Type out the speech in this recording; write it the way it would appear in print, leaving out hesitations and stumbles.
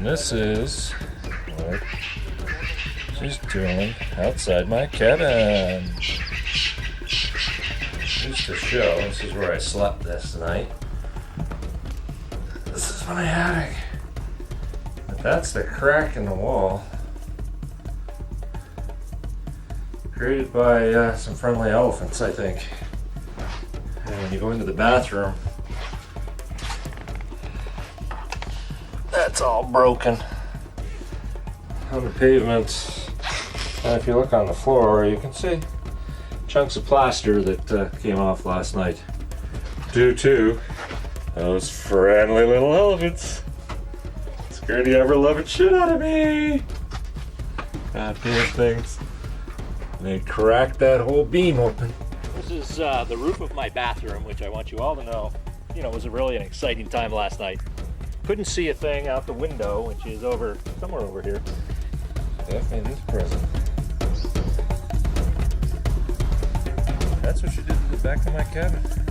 And this is what she's doing outside my cabin. Just to show, this is where I slept this night. This is my attic. But that's the crack in the wall. Created by some friendly elephants, I think. And when you go into the bathroom, that's all broken on the pavement. And if you look on the floor, you can see chunks of plaster that came off last night due to those friendly little elephants. Scared the ever-loving shit out of me. Goddamn things. They cracked that whole beam open. This is the roof of my bathroom, which I want you all to know, was really an exciting time last night. Couldn't see a thing out the window, which is over somewhere over here. Definitely this present. That's what she did to the back of my cabin.